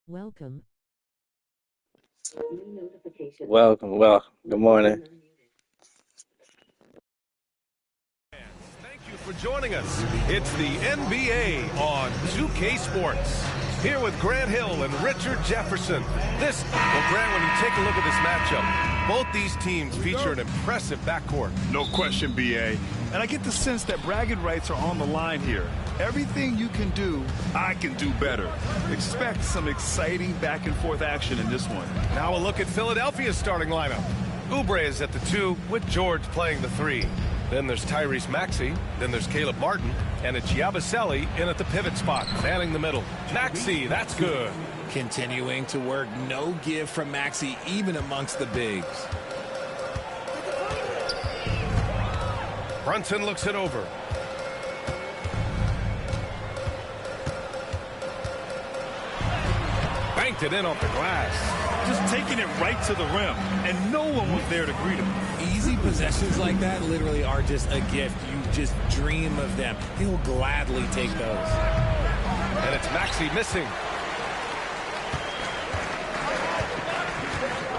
Welcome. Welcome, welcome. Good morning. Thank you for joining us. It's the NBA on 2K Sports. Here with Grant Hill and Richard Jefferson. Grant, when you take a look at this matchup, both these teams feature an impressive backcourt. No question, B.A. And I get the sense that bragging rights are on the line here. Everything you can do, I can do better. Expect some exciting back-and-forth action in this one. Now a look at Philadelphia's starting lineup. Oubre is at the 2 with George playing the 3. Then there's Tyrese Maxey. Then there's Caleb Martin. And it's Yabusele in at the pivot spot, manning the middle. Maxey, that's good. Continuing to work, no give from Maxey, even amongst the bigs. Brunson looks it over. Banked it in off the glass. Just taking it right to the rim, and no one was there to greet him. Easy possessions like that literally are just a gift. You just dream of them. He'll gladly take those. And it's Maxey missing.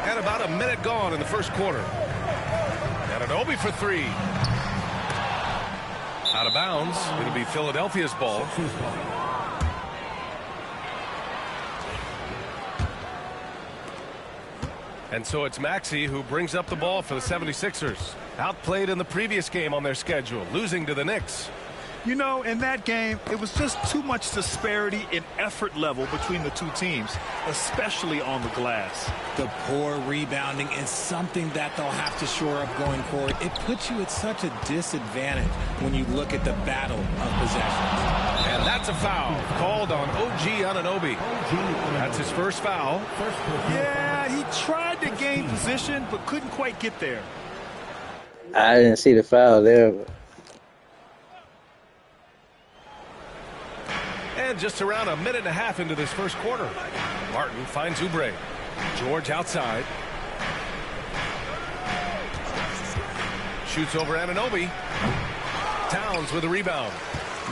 And about a minute gone in the first quarter. And Anunoby for 3. Out of bounds. It'll be Philadelphia's ball. And so it's Maxey who brings up the ball for the 76ers. Outplayed in the previous game on their schedule, losing to the Knicks. You know, in that game, it was just too much disparity in effort level between the two teams, especially on the glass. The poor rebounding is something that they'll have to shore up going forward. It puts you at such a disadvantage when you look at the battle of possessions. And that's a foul called on OG Anunoby. That's his first foul. Yeah, he tried to gain position, but couldn't quite get there. I didn't see the foul there. And just around a minute and a half into this first quarter. Martin finds Oubre. George outside. Shoots over Anunoby. Towns with a rebound.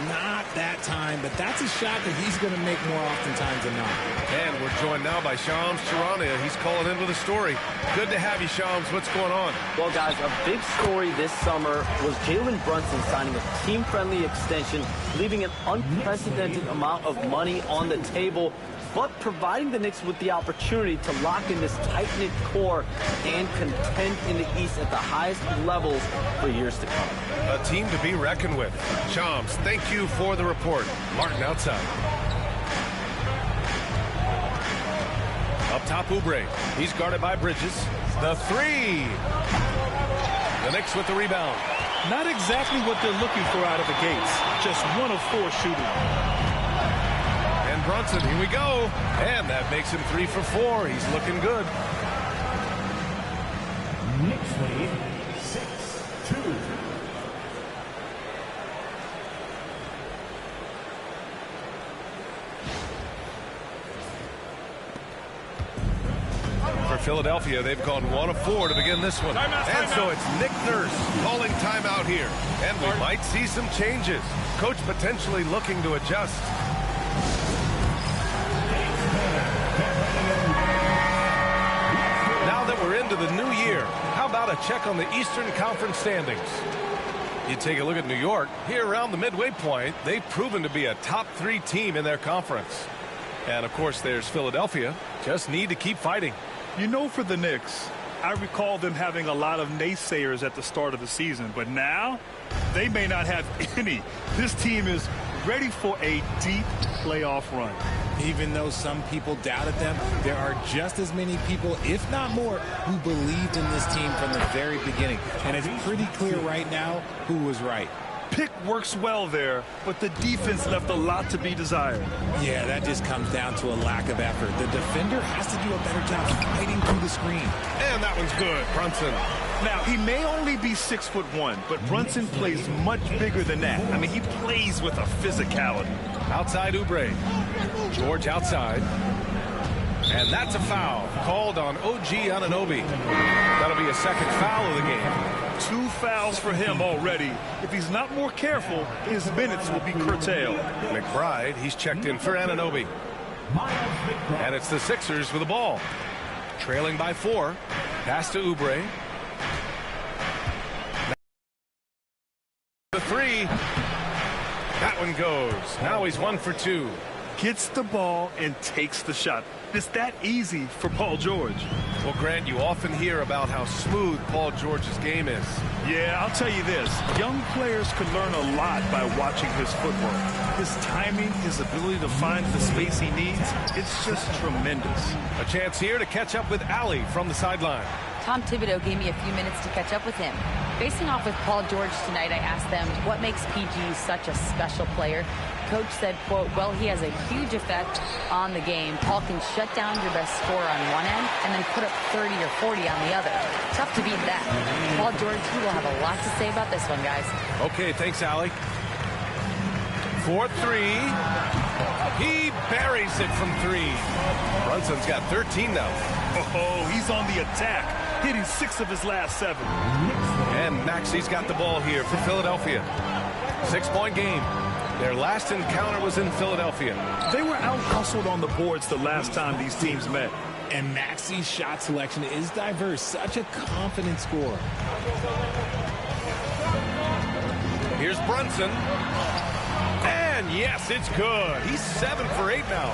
Not that time, but that's a shot that he's going to make more oftentimes than not. And we're joined now by Shams Charania. He's calling in with a story. Good to have you, Shams. What's going on? Well, guys, a big story this summer was Jalen Brunson signing a team-friendly extension, leaving an unprecedented amount of money on the table, but providing the Knicks with the opportunity to lock in this tight-knit core and contend in the East at the highest levels for years to come. A team to be reckoned with. Shams, thank you for the report. Martin outside. Up top, Oubre. He's guarded by Bridges. The 3. The Knicks with the rebound. Not exactly what they're looking for out of the gates. Just 1 of 4 shooting. And Brunson, here we go. And that makes him 3 for 4. He's looking good. Knicks lead 6-2. For Philadelphia, they've gone 1 of 4 to begin this one. And so it's Nick Nurse calling timeout here. And we might see some changes. Coach potentially looking to adjust. Now that we're into the new year, how about a check on the Eastern Conference standings? You take a look at New York. Here around the midway point, they've proven to be a top 3 team in their conference. And, of course, there's Philadelphia. Just need to keep fighting. You know, for the Knicks, I recall them having a lot of naysayers at the start of the season, but now they may not have any. This team is ready for a deep playoff run. Even though some people doubted them, there are just as many people, if not more, who believed in this team from the very beginning. And it's pretty clear right now who was right. Pick works well there, but the defense left a lot to be desired. Yeah, that just comes down to a lack of effort. The defender has to do a better job fighting through the screen. And that one's good. Brunson. Now, he may only be 6'1", but Brunson plays much bigger than that. I mean, he plays with a physicality. Outside Oubre. George outside. And that's a foul called on OG Anunoby. That'll be a second foul of the game. 2 fouls for him already. If he's not more careful, his minutes will be curtailed. McBride, he's checked in for Anunoby. And it's the Sixers with the ball. Trailing by 4. Pass to Oubre. The 3. That one goes. Now he's 1 for 2. Gets the ball and takes the shot. It's that easy for Paul George. Well, Grant, you often hear about how smooth Paul George's game is. Yeah, I'll tell you this. Young players can learn a lot by watching his footwork. His timing, his ability to find the space he needs, it's just tremendous. A chance here to catch up with Allie from the sideline. Tom Thibodeau gave me a few minutes to catch up with him. Facing off with Paul George tonight, I asked them what makes PG such a special player. Coach said, quote, well, he has a huge effect on the game. Paul can shut down your best scorer on one end and then put up 30 or 40 on the other. Tough to beat that. Paul George, he will have a lot to say about this one, guys. Okay, thanks, Allie. 4-3. He buries it from 3. Brunson's got 13 now. Oh, he's on the attack, hitting 6 of his last 7. And Maxey's got the ball here for Philadelphia. 6-point game. Their last encounter was in Philadelphia. They were out-hustled on the boards the last time these teams met. And Maxey's shot selection is diverse. Such a confident scorer. Here's Brunson. And yes, it's good. He's 7 for 8 now.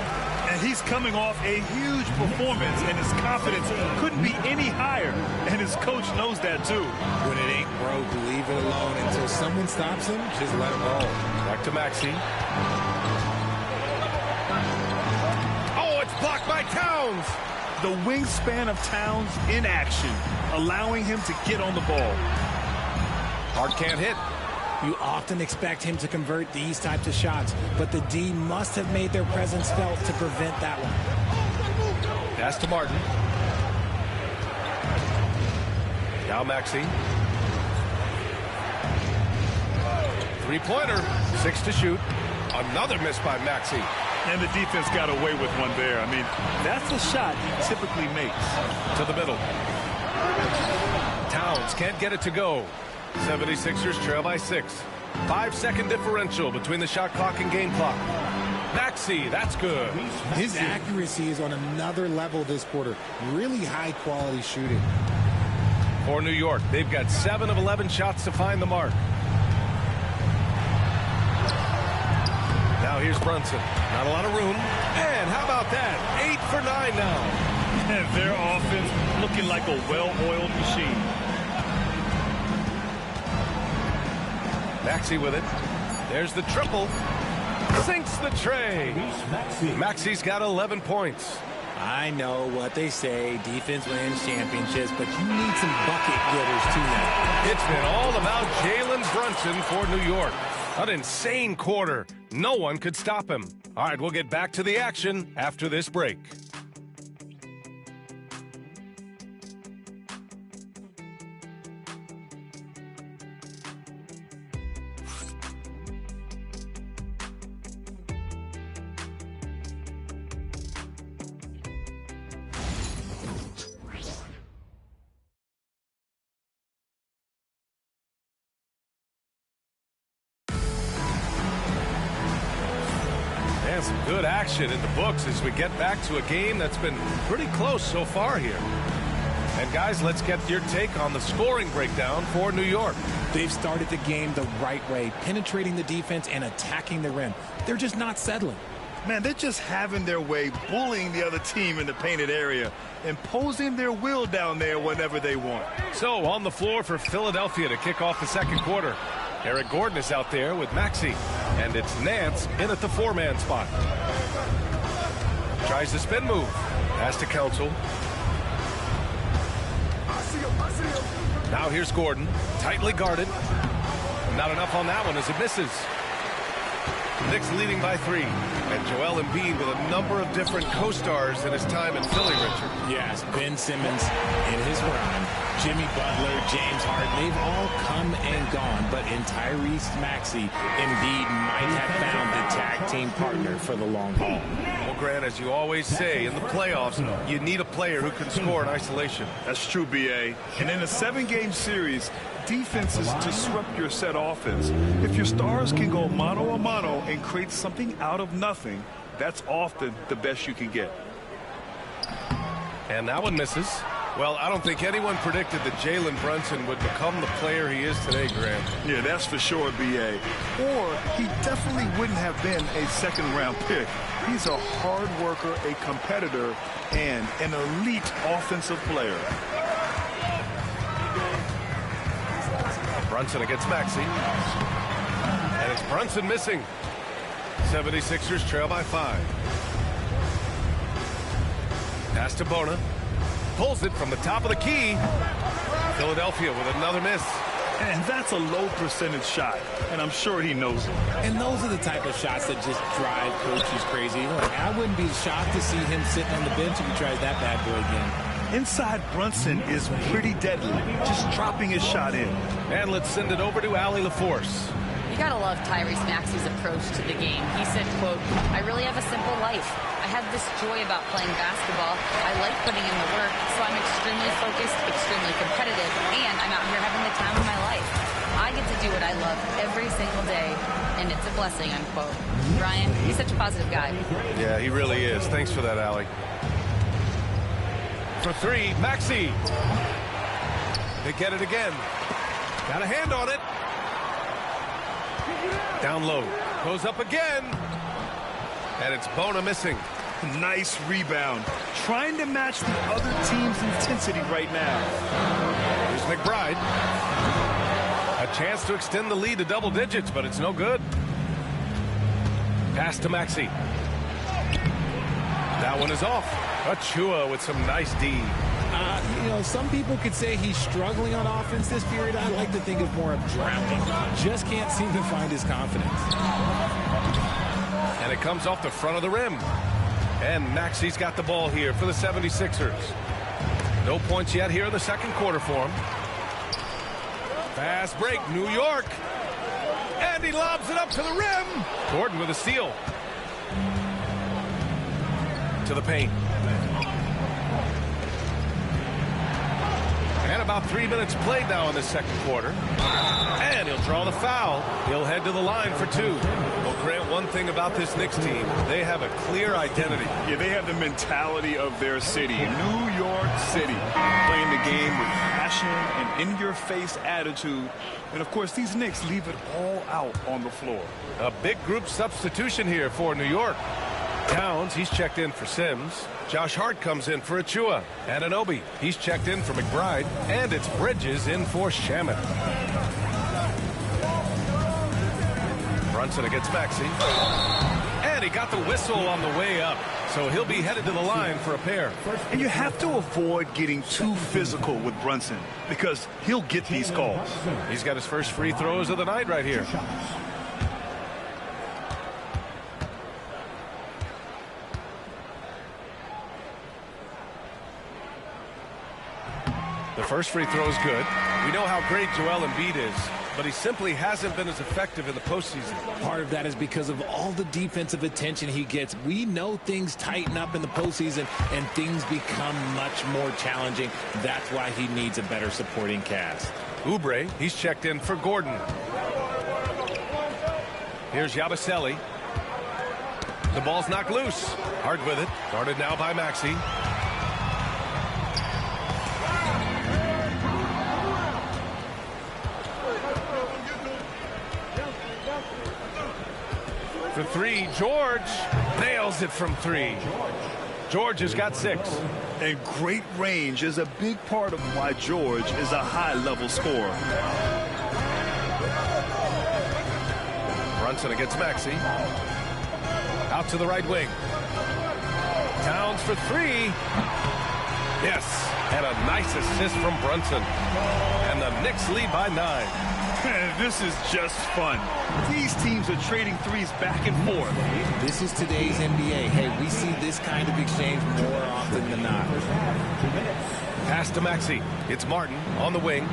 And he's coming off a huge performance, and his confidence couldn't be any higher. And his coach knows that, too. When it ain't broke, leave it alone. Until someone stops him, just let him roll. Back to Maxey. Oh, it's blocked by Towns. The wingspan of Towns in action, allowing him to get on the ball. Hart can't hit. You often expect him to convert these types of shots, but the D must have made their presence felt to prevent that one. Pass to Martin. Now Maxey. 3-pointer. 6 to shoot. Another miss by Maxey. And the defense got away with one there. I mean, that's the shot he typically makes. To the middle. Towns can't get it to go. 76ers trail by 6. 5-second differential between the shot clock and game clock. Maxey, that's good. His accuracy is on another level this quarter. Really high-quality shooting. For New York, they've got 7 of 11 shots to find the mark. Now here's Brunson. Not a lot of room. And how about that? 8 for 9 now. And their offense looking like a well-oiled machine. Maxey with it. There's the triple. Sinks the tray. Maxey's got 11 points. I know what they say, defense wins championships, but you need some bucket getters too now. It's been all about Jalen Brunson for New York. An insane quarter. No one could stop him. All right, we'll get back to the action after this break. And some good action in the books as we get back to a game that's been pretty close so far here. And guys, let's get your take on the scoring breakdown for New York. They've started the game the right way, penetrating the defense and attacking the rim. They're just not settling. Man, they're just having their way, bullying the other team in the painted area, imposing their will down there whenever they want. So on the floor for Philadelphia to kick off the second quarter. Eric Gordon is out there with Maxey. And it's Nance in at the 4-man spot. Tries the spin move. Pass to Council. Now here's Gordon. Tightly guarded. Not enough on that one as it misses. Knicks leading by 3. And Joel Embiid with a number of different co-stars in his time in Philly, Richard. Yes, Ben Simmons in his prime, Jimmy Butler, James Harden, they've all come and gone. But in Tyrese Maxey, Embiid might have found the tag team partner for the long haul. Well, Grant, as you always say, in the playoffs, you need a player who can score in isolation. That's true, B.A. And in a 7-game series, defense is disrupt your set offense. If your stars can go mano a mano and create something out of nothing, that's often the best you can get. And that one misses. Well, I don't think anyone predicted that Jalen Brunson would become the player he is today, Grant. Yeah, that's for sure, B.A. Or he definitely wouldn't have been a second-round pick. He's a hard worker, a competitor, and an elite offensive player. Brunson against Maxey. And it's Brunson missing. 76ers trail by 5. Pass to Bona. Pulls it from the top of the key. Philadelphia with another miss. And that's a low percentage shot, and I'm sure he knows it. And those are the type of shots that just drive coaches crazy. Look, I wouldn't be shocked to see him sitting on the bench if he tries that bad boy again. Inside Brunson is pretty deadly, just dropping his shot in. And let's send it over to Allie LaForce. You gotta love Tyrese Maxey's approach to the game. He said, quote, "I really have a simple life. I have this joy about playing basketball. I like putting in the work, so I'm extremely focused, extremely competitive, and I'm out here having the time of my life. I get to do what I love every single day, and it's a blessing," unquote. Ryan, he's such a positive guy. Yeah, he really is. Thanks for that, Allie. For 3, Maxey. They get it again. Got a hand on it. Down low. Goes up again. And it's Bona missing. Nice rebound. Trying to match the other team's intensity right now. Here's McBride. A chance to extend the lead to double digits, but it's no good. Pass to Maxey. That one is off. Achua with some nice D. You know, some people could say he's struggling on offense this period. I like to think of more of drowning. Just can't seem to find his confidence. And it comes off the front of the rim. And Maxey's got the ball here for the 76ers. No points yet here in the second quarter for him. Fast break, New York. And he lobs it up to the rim. Gordon with a steal. To the paint. And about 3 minutes played now in the second quarter. And he'll draw the foul. He'll head to the line for 2. Well, Grant, one thing about this Knicks team, they have a clear identity. Yeah, they have the mentality of their city, New York City, playing the game with passion and in-your-face attitude. And, of course, these Knicks leave it all out on the floor. A big group substitution here for New York. Towns, he's checked in for Sims. Josh Hart comes in for Achua. Anunoby, he's checked in for McBride. And it's Bridges in for Shamet. Brunson against Maxey. And he got the whistle on the way up. So he'll be headed to the line for a pair. And you have to avoid getting too physical with Brunson because he'll get these calls. He's got his first free throws of the night right here. The first free throw is good. We know how great Joel Embiid is, but he simply hasn't been as effective in the postseason. Part of that is because of all the defensive attention he gets. We know things tighten up in the postseason and things become much more challenging. That's why he needs a better supporting cast. Oubre, he's checked in for Gordon. Here's Yabusele. The ball's knocked loose. Hard with it. Guarded now by Maxey. For 3, George nails it from 3. George has got 6. And great range is a big part of why George is a high-level scorer. Brunson against Maxey. Out to the right wing. Towns for 3. Yes, and a nice assist from Brunson. And the Knicks lead by 9. This is just fun. These teams are trading threes back and forth. This is today's NBA. Hey, we see this kind of exchange more often than not. Pass to Maxey. It's Martin on the wing.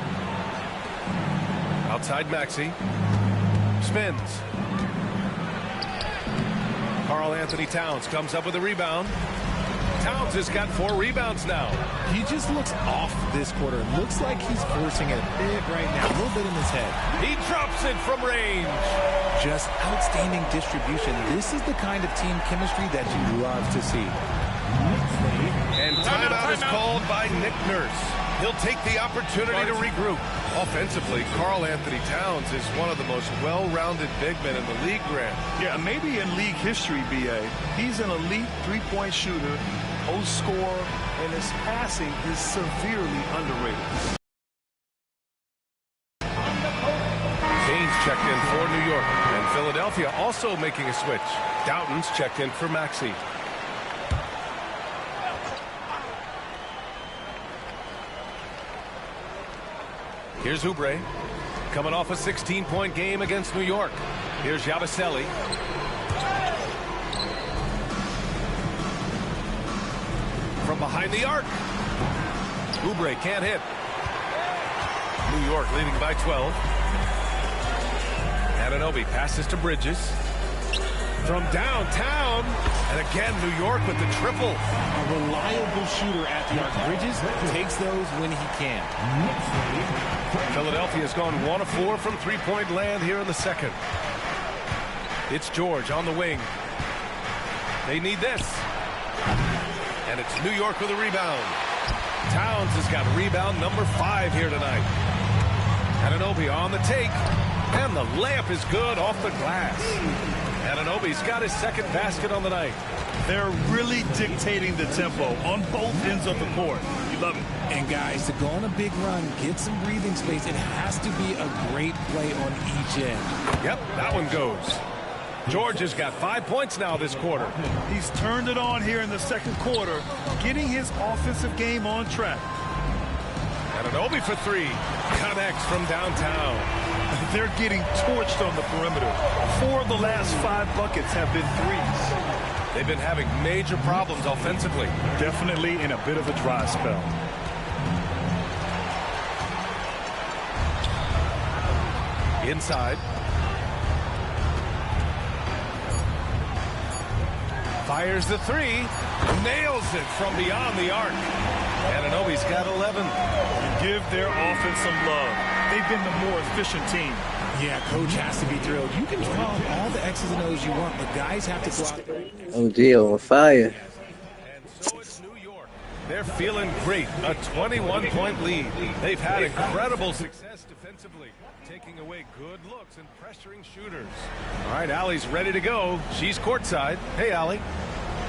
Outside Maxey. Spins. Karl Anthony Towns comes up with a rebound. Towns has got 4 rebounds now. He just looks off this quarter. It looks like he's forcing it a bit right now, a little bit in his head. He drops it from range. Just outstanding distribution. This is the kind of team chemistry that you love to see. And timeout is called by Nick Nurse. He'll take the opportunity to regroup. Offensively, Karl Anthony Towns is one of the most well-rounded big men in the league, Grant. Yeah, maybe in league history, B.A. He's an elite three-point shooter, post scorer, and his passing is severely underrated. Baines checked in for New York, and Philadelphia also making a switch. Doughton's checked in for Maxey. Here's Oubre, coming off a 16-point game against New York. Here's Yabusele. From behind the arc. Oubre can't hit. New York leading by 12. Anunoby passes to Bridges. From downtown. And again, New York with the triple. A reliable shooter at the arc. Bridges takes those when he can. Philadelphia's gone 1 of 4 from three-point land here in the second. It's George on the wing. They need this. And it's New York with a rebound. Towns has got rebound number 5 here tonight. Anunoby on the take. And the layup is good off the glass. Anunoby's got his second basket on the night. They're really dictating the tempo on both ends of the court. You love it. And guys, to go on a big run, get some breathing space, it has to be a great play on each end. Yep, that one goes. George has got 5 points now this quarter. He's turned it on here in the second quarter, getting his offensive game on track. Anunoby for 3. Connects from downtown. They're getting torched on the perimeter. 4 of the last 5 buckets have been threes. They've been having major problems offensively. Definitely in a bit of a dry spell. Inside. Fires the 3. Nails it from beyond the arc. Anunoby's got 11. Give their offense some love. They've been the more efficient team. Yeah, coach has to be thrilled. You can draw up all the X's and O's you want, but guys have to go out there. OG on fire. And so it's New York. They're feeling great. A 21-point lead. They've had incredible success defensively, taking away good looks and pressuring shooters. All right, Allie's ready to go. She's courtside. Hey, Allie.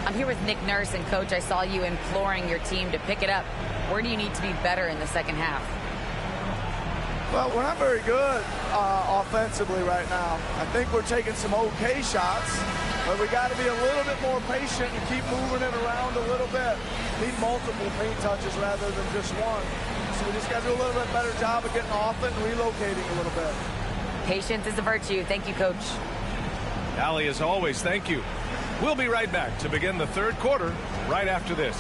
I'm here with Nick Nurse, and Coach, I saw you imploring your team to pick it up. Where do you need to be better in the second half? Well, we're not very good offensively right now. I think we're taking some okay shots, but we got to be a little bit more patient and keep moving it around a little bit. Need multiple paint touches rather than just one. So we just got to do a little bit better job of getting off it and relocating a little bit. Patience is a virtue. Thank you, Coach. Allie, as always, thank you. We'll be right back to begin the third quarter right after this.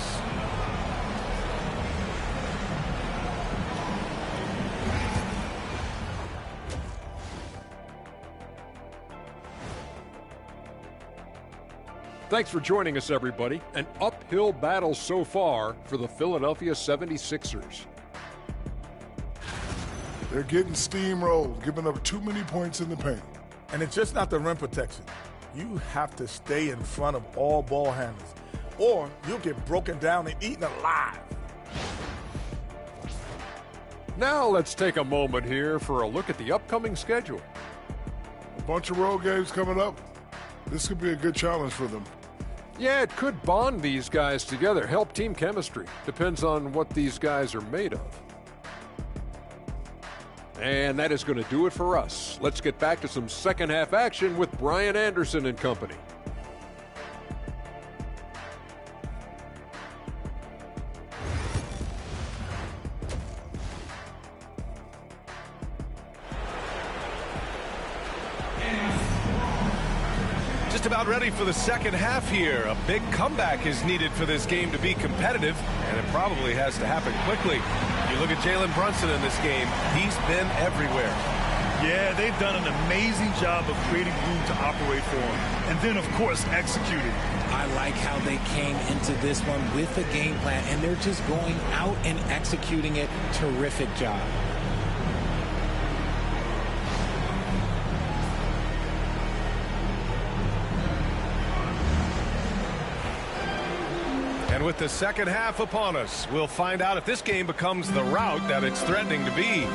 Thanks for joining us, everybody. An uphill battle so far for the Philadelphia 76ers. They're getting steamrolled, giving up too many points in the paint. And it's just not the rim protection. You have to stay in front of all ball handlers, or you'll get broken down and eaten alive. Now let's take a moment here for a look at the upcoming schedule. A bunch of road games coming up. This could be a good challenge for them. Yeah, it could bond these guys together, help team chemistry. Depends on what these guys are made of. And that is going to do it for us. Let's get back to some second half action with Brian Anderson and company. Just about ready for the second half here. A big comeback is needed for this game to be competitive, and it probably has to happen quickly. You look at Jalen Brunson in this game, he's been everywhere. Yeah, they've done an amazing job of creating room to operate for him. And then, of course, executing. I like how they came into this one with a game plan, and they're just going out and executing it. Terrific job. And with the second half upon us, we'll find out if this game becomes the rout that it's threatening to be.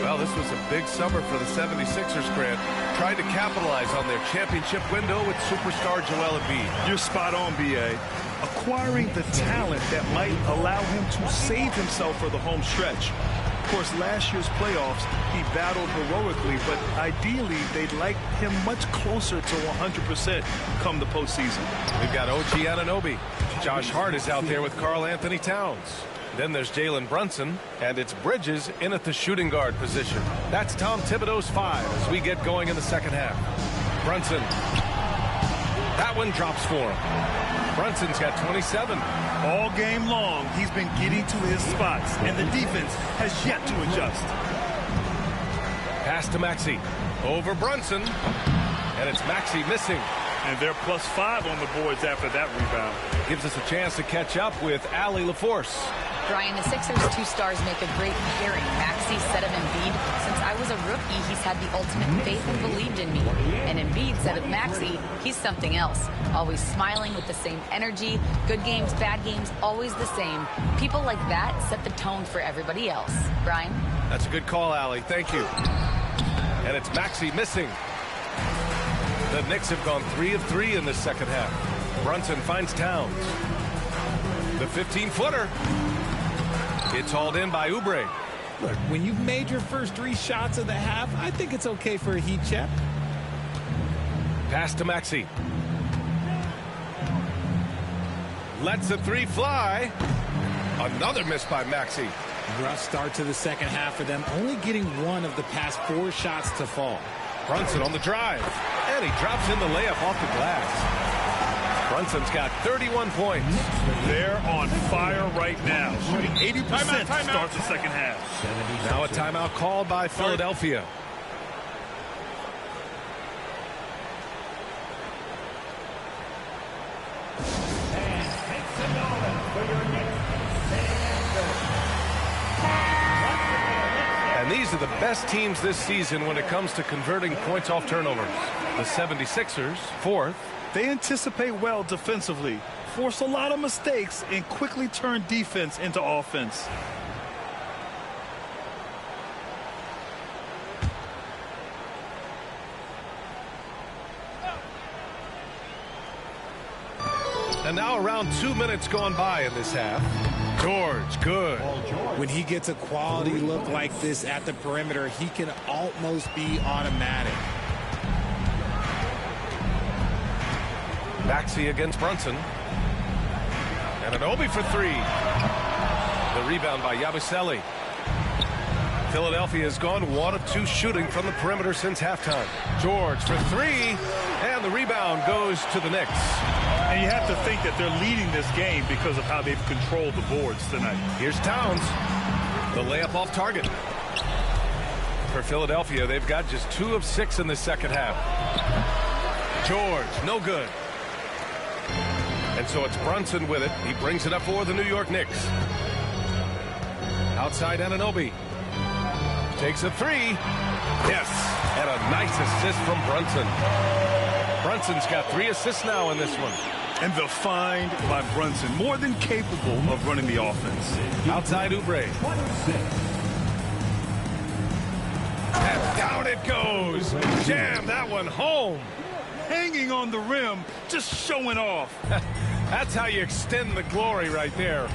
Well, this was a big summer for the 76ers, Grant. Tried to capitalize on their championship window with superstar Joel Embiid. You're spot on, B.A. Acquiring the talent that might allow him to save himself for the home stretch. Of course, last year's playoffs, he battled heroically, but ideally, they'd like him much closer to 100% come the postseason. We've got OG Anunoby. Josh Hart is out there with Karl Anthony Towns. Then there's Jalen Brunson, and it's Bridges in at the shooting guard position. That's Tom Thibodeau's 5 as we get going in the second half. Brunson. That one drops for him. Brunson's got 27. All game long, he's been getting to his spots, and the defense has yet to adjust. Pass to Maxey. Over Brunson. And it's Maxey missing. And they're +5 on the boards after that rebound. Gives us a chance to catch up with Allie LaForce. Brian, the Sixers' two stars make a great pairing. Maxey said of Embiid, since I was a rookie, he's had the ultimate faith and believed in me. And Embiid said of Maxey, he's something else. Always smiling with the same energy. Good games, bad games, always the same. People like that set the tone for everybody else. Brian? That's a good call, Allie. Thank you. And it's Maxey missing. The Knicks have gone 3 of 3 in this second half. Brunson finds Towns. The 15-footer. It's hauled in by Oubre. Look, when you've made your first 3 shots of the half, I think it's okay for a heat check. Pass to Maxey. Lets the 3 fly. Another miss by Maxey. Rough start to the second half for them, only getting 1 of the past 4 shots to fall. Brunson on the drive. And he drops in the layup off the glass. Brunson's got 31 points. They're on fire right now, shooting 80% to start the second half. Now a timeout called by Philadelphia. And these are the best teams this season when it comes to converting points off turnovers. The 76ers, 4th. They anticipate well defensively, force a lot of mistakes, and quickly turn defense into offense. And now around 2 minutes gone by in this half. George, good. When he gets a quality look like this at the perimeter, he can almost be automatic. Maxey against Brunson. And Anunoby for 3. The rebound by Yabusele. Philadelphia has gone 1 of 2 shooting from the perimeter since halftime. George for 3. And the rebound goes to the Knicks. And you have to think that they're leading this game because of how they've controlled the boards tonight. Here's Towns. The layup off target. For Philadelphia, they've got just 2 of 6 in the second half. George, no good. And so it's Brunson with it. He brings it up for the New York Knicks. Outside Anunoby. Takes a 3. Yes. And a nice assist from Brunson. Brunson's got 3 assists now in this one. And the find by Brunson, more than capable of running the offense. Outside Oubre. And down it goes. Jam that one home. Hanging on the rim, just showing off. That's how you extend the glory right there.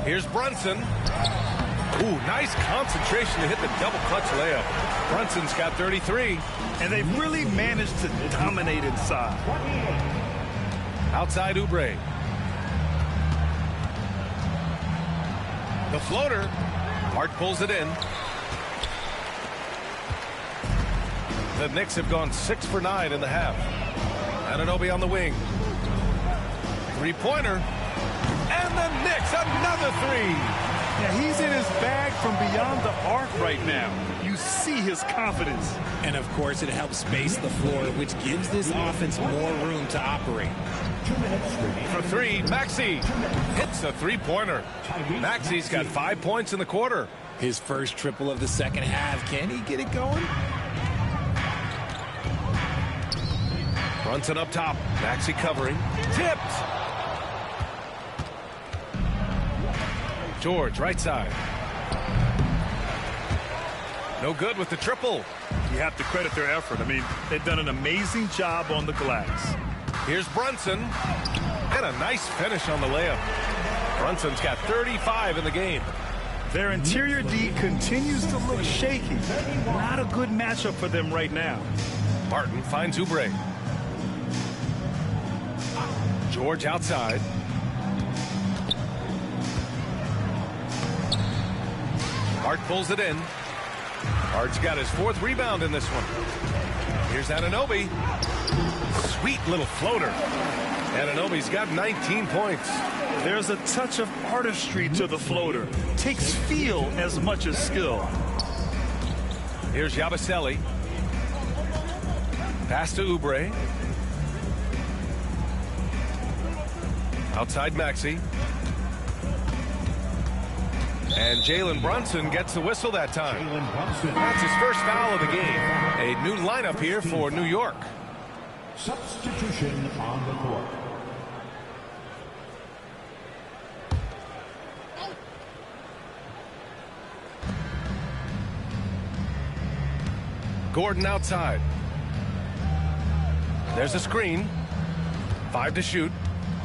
Here's Brunson. Ooh, nice concentration to hit the double clutch layup. Brunson's got 33. And they've really managed to dominate inside. Outside Oubre. The floater. Hart pulls it in. The Knicks have gone 6 for 9 in the half. Anunoby on the wing. 3-pointer. And the Knicks another 3. Yeah, he's in his bag from beyond the arc right now. You see his confidence. And, of course, it helps space the floor, which gives this offense more room to operate. For three, Maxey hits a three-pointer. Maxey's got 5 points in the quarter. His first triple of the second half. Can he get it going? Brunson up top. Maxey covering. Tipped. George, right side. No good with the triple. You have to credit their effort. I mean, they've done an amazing job on the glass. Here's Brunson. And a nice finish on the layup. Brunson's got 35 in the game. Their interior D continues to look shaky. Not a good matchup for them right now. Martin finds Oubre. George outside. Hart pulls it in. Hart's got his 4th rebound in this one. Here's Anunoby. Sweet little floater. Anunoby's got 19 points. There's a touch of artistry to the floater. Takes feel as much as skill. Here's Yabusele. Pass to Oubre. Outside Maxey. And Jalen Brunson gets the whistle that time. That's his first foul of the game. A new lineup here for New York. Substitution on the court. Gordon outside. There's a screen. 5 to shoot.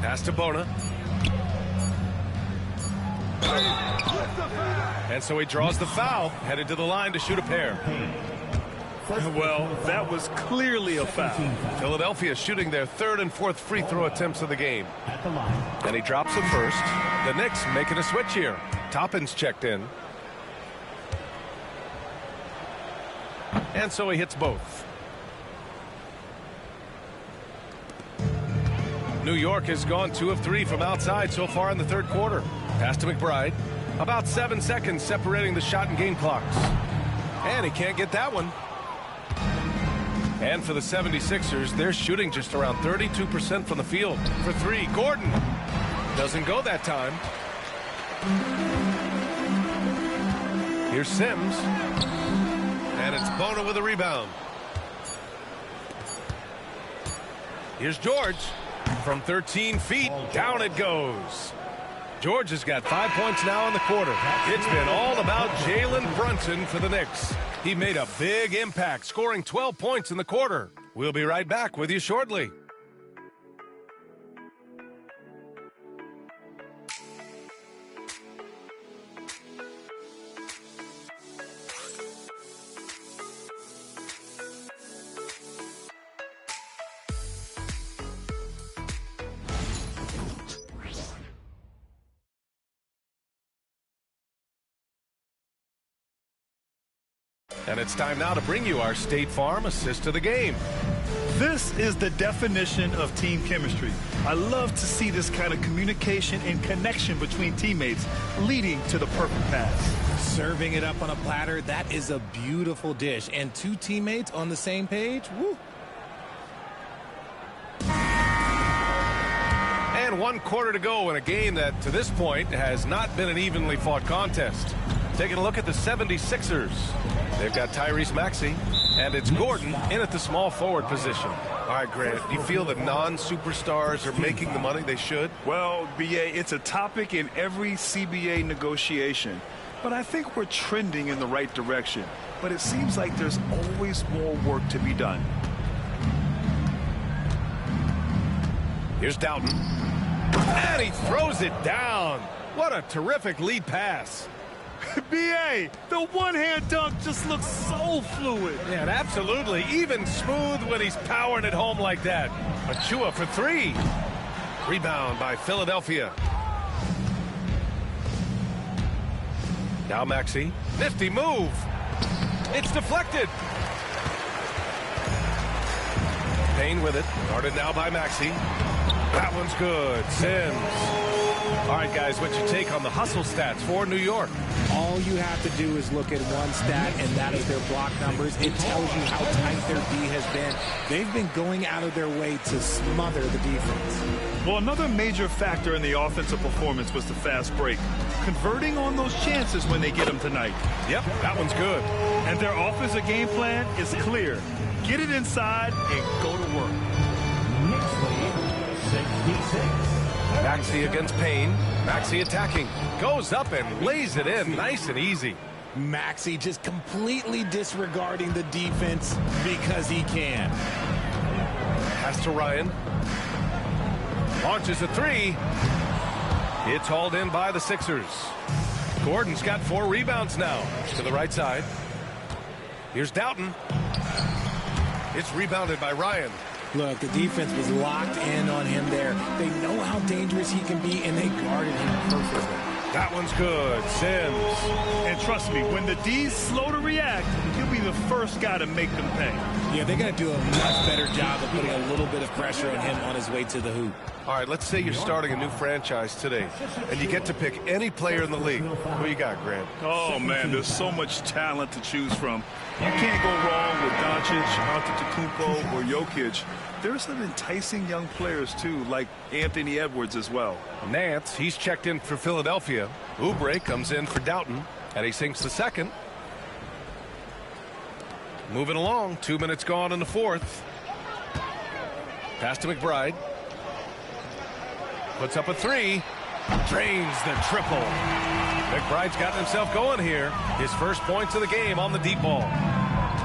Pass to Bona. And so he draws the foul, headed to the line to shoot a pair. Well, that was clearly a foul. Philadelphia shooting their 3rd and 4th free throw attempts of the game. And he drops the first. The Knicks making a switch here. Toppin's checked in. And so he hits both. New York has gone 2 of 3 from outside so far in the 3rd quarter. Pass to McBride. About 7 seconds separating the shot and game clocks. And he can't get that one. And for the 76ers, they're shooting just around 32% from the field. For 3, Gordon. Doesn't go that time. Here's Sims. And it's Bona with a rebound. Here's George. From 13 feet, down it goes. George has got 5 points now in the quarter. It's been all about Jalen Brunson for the Knicks. He made a big impact, scoring 12 points in the quarter. We'll be right back with you shortly. And it's time now to bring you our State Farm assist of the game. This is the definition of team chemistry. I love to see this kind of communication and connection between teammates leading to the perfect pass. Serving it up on a platter, that is a beautiful dish. And 2 teammates on the same page, woo. And 1 quarter to go in a game that, to this point, has not been an evenly fought contest. Taking a look at the 76ers. They've got Tyrese Maxey, and it's Gordon in at the small forward position. All right, Grant, do you feel that non-superstars are making the money they should? Well, B.A., it's a topic in every CBA negotiation. But I think we're trending in the right direction. But it seems like there's always more work to be done. Here's Doughton. And he throws it down. What a terrific lead pass. B.A., the one-hand dunk just looks so fluid. Yeah, absolutely. Even smooth when he's powering it home like that. Achua for 3. Rebound by Philadelphia. Now Maxey. Nifty move. It's deflected. Payne with it. Guarded now by Maxey. That one's good. Sims. All right, guys, what's your take on the hustle stats for New York? All you have to do is look at one stat, and that is their block numbers. It tells you how tight their D has been. They've been going out of their way to smother the defense. Well, another major factor in the offensive performance was the fast break. Converting on those chances when they get them tonight. Yep, that one's good. And their offensive game plan is clear. Get it inside and go to work. Knicks lead 66. Maxey against Payne. Maxey attacking. Goes up and lays it in nice and easy. Maxey just completely disregarding the defense because he can. Pass to Ryan. Launches a three. It's hauled in by the Sixers. Gordon's got 4 rebounds now. To the right side. Here's Doughton. It's rebounded by Ryan. Look, the defense was locked in on him there. They know how dangerous he can be, and they guarded him perfectly. That one's good. Sims. And trust me, when the D's slow to react, he'll be the first guy to make them pay. Yeah, they got to do a much better job of putting a little bit of pressure on him on his way to the hoop. All right, let's say you're starting a new franchise today, and you get to pick any player in the league. Who you got, Grant? Oh, man, there's so much talent to choose from. You can't go wrong with Doncic, Antetokounmpo, or Jokic. There's some enticing young players, too, like Anthony Edwards as well. Nance, he's checked in for Philadelphia. Oubre comes in for Doughton, and he sinks the second. Moving along, 2 minutes gone in the fourth. Pass to McBride. Puts up a three. Drains the triple. McBride's gotten himself going here. His first points of the game on the deep ball.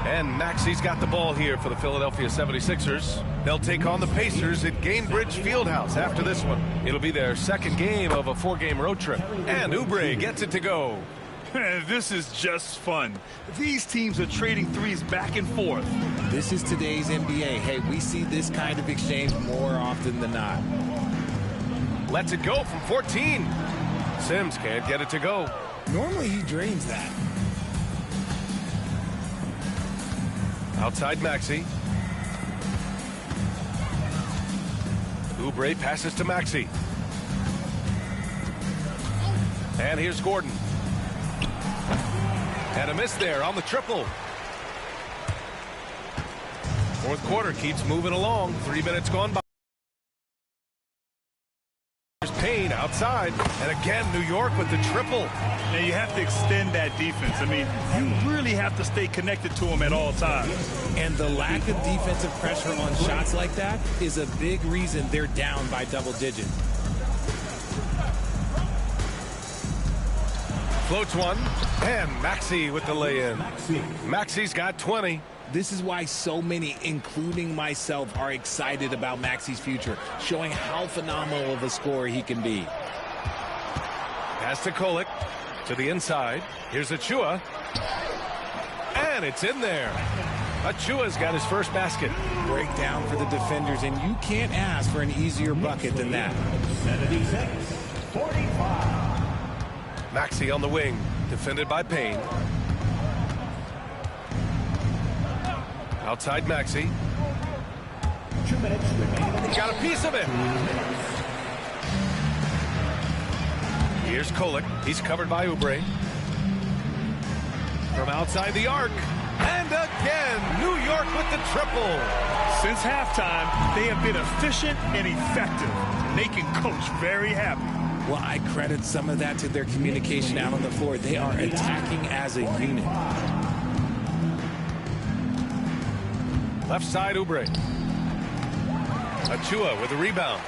And Maxey's got the ball here for the Philadelphia 76ers. They'll take on the Pacers at Gainbridge Fieldhouse after this one. It'll be their second game of a 4-game road trip. And Oubre gets it to go. This is just fun. These teams are trading threes back and forth. This is today's NBA. Hey, we see this kind of exchange more often than not. Lets it go from 14. Sims can't get it to go. Normally he drains that. Outside Maxey. Oubre passes to Maxey. And here's Gordon. And a miss there on the triple. Fourth quarter keeps moving along. 3 minutes gone by. There's Payne outside. And again, New York with the triple. Now you have to extend that defense. I mean, you really have to stay connected to them at all times. And the lack of defensive pressure on shots like that is a big reason they're down by double digits. Floats one, and Maxey with the lay-in. Maxey's got 20. This is why so many, including myself, are excited about Maxey's future, showing how phenomenal of a scorer he can be. Pass to Kolek, to the inside. Here's Achua. And it's in there. Achua's got his first basket. Breakdown for the defenders, and you can't ask for an easier bucket than that. 76-45. Maxey on the wing, defended by Payne. Outside Maxey. 2 minutes remaining. Got a piece of it. Here's Kolek. He's covered by Oubre. From outside the arc. And again, New York with the triple. Since halftime, they have been efficient and effective, making Coach very happy. Well, I credit some of that to their communication out on the floor. They are attacking as a unit. Left side, Oubre. Achua with a rebound.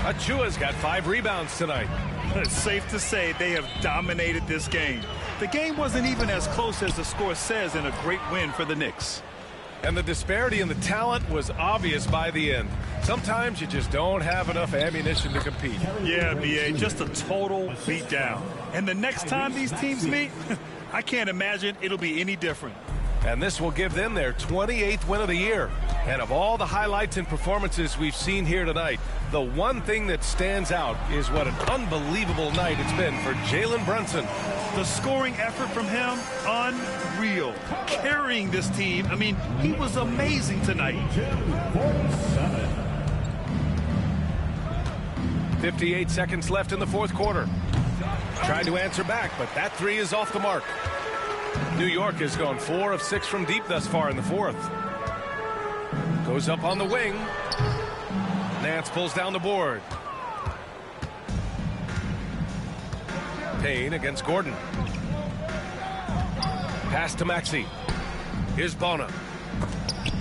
Achua's got 5 rebounds tonight. It's safe to say they have dominated this game. The game wasn't even as close as the score says in a great win for the Knicks. And the disparity in the talent was obvious by the end. Sometimes you just don't have enough ammunition to compete. Yeah, B.A., just a total beatdown. And the next time these teams meet, I can't imagine it'll be any different. And this will give them their 28th win of the year. And of all the highlights and performances we've seen here tonight, the one thing that stands out is what an unbelievable night it's been for Jalen Brunson. The scoring effort from him, unreal. Carrying this team, I mean, he was amazing tonight. 58 seconds left in the fourth quarter. Tried to answer back, but that three is off the mark. New York has gone 4 of 6 from deep thus far in the fourth. Goes up on the wing. Nance pulls down the board. Payne against Gordon. Pass to Maxey. Here's Bona.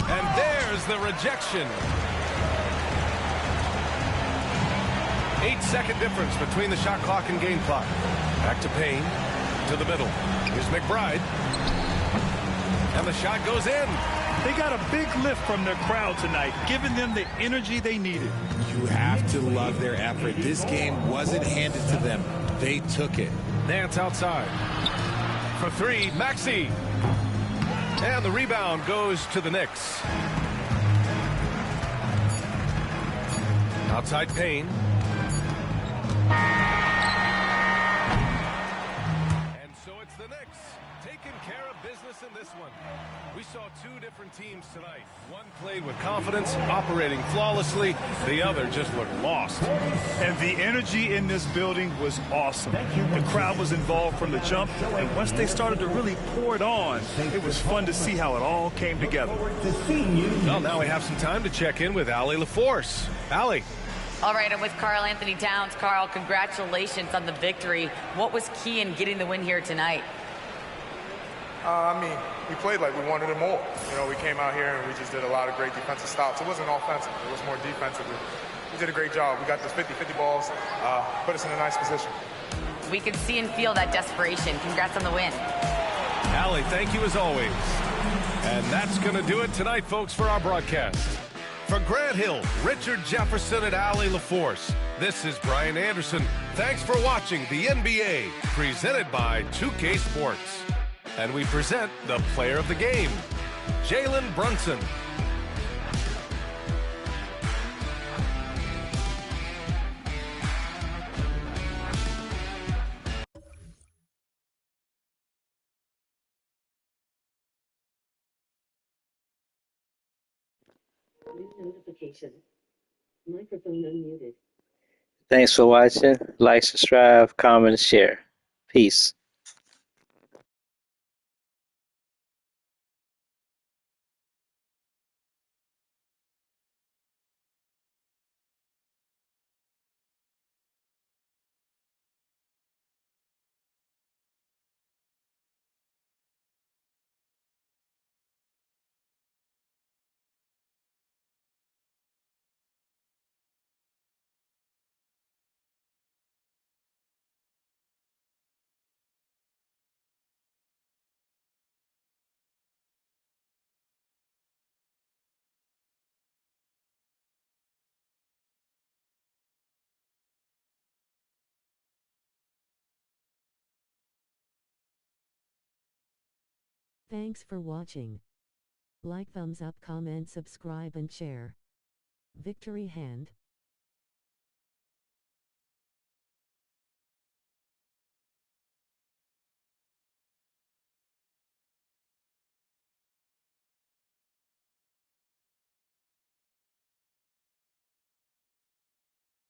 And there's the rejection. 8-second difference between the shot clock and game clock. Back to Payne. To the middle. Here's McBride. And the shot goes in. They got a big lift from their crowd tonight, giving them the energy they needed. You have to love their effort. This game wasn't handed to them. They took it. Nance outside. For three, Maxey. And the rebound goes to the Knicks. Outside Payne. And so it's the Knicks taking care of business in this one. We saw two different teams tonight. One played with confidence, operating flawlessly. The other just looked lost. And the energy in this building was awesome. The crowd was involved from the jump, and once they started to really pour it on, it was fun to see how it all came together. Well, now we have some time to check in with Allie LaForce. Allie. All right, I'm with Karl Anthony Towns. Karl, congratulations on the victory. What was key in getting the win here tonight? I mean, we played like we wanted it more. You know, we came out here and we just did a lot of great defensive stops. It wasn't offensive. It was more defensive. We did a great job. We got those 50-50 balls, put us in a nice position. We could see and feel that desperation. Congrats on the win. Allie, thank you as always. And that's going to do it tonight, folks, for our broadcast. For Grant Hill, Richard Jefferson, and Allie LaForce, this is Brian Anderson. Thanks for watching the NBA, presented by 2K Sports. And we present the player of the game, Jalen Brunson. Notification. Microphone unmuted. Thanks for watching. Like, subscribe, comment, and share. Peace. Thanks for watching. Like, thumbs up, comment, subscribe and share. Victory hand.